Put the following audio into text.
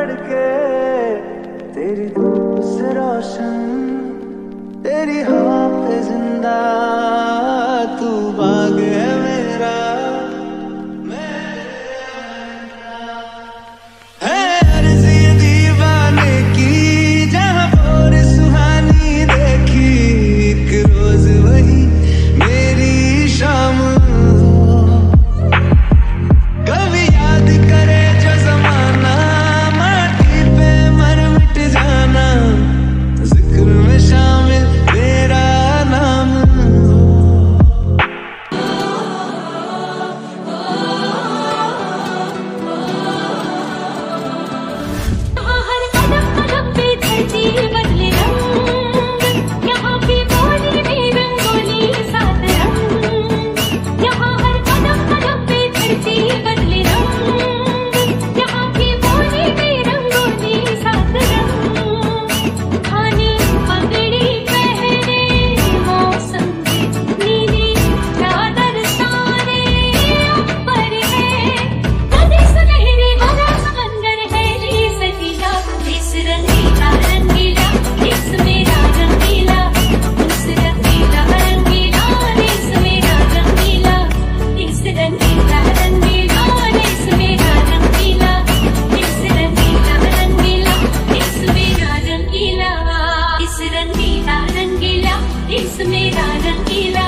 धड़के, तेरी धूप से रोशन, तेरी हवा पे जिंदा, तू बाग है मेरा, है अर्ज़ी दीवाने की, जहाँ और सुहानी देखी, एक रोज वही मेरी शाम हो। कभी याद करे जो ज़माना, माटी पे मर मिट जाना, जिक्र में शामिल तेरा नाम हो। यहाँ हर कदम कदम पे धरती बदले रंग, यहाँ की बोली में रंगोली सात रंग। यहाँ हर कदम कदम पे धरती बदले रंग, यहाँ की बोली में रंगोली सात रंग। खाने पगड़ी पहने मौसम के नीले चादर सारे ऊपर है। नदी सुनहरी भरा समंदर है ये सजीला, इस रंगीला रंगीला, इस मेरा रंगीला, उस रंगीला रंगीला, इस मेरा रंगीला, इस रंगीला रंगीला, इस मेरा रंगीला, इस रंगीला रंगीला, इस मेरा रंगीला, इस रंगीला रंगीला, इस मेरा रंगीला।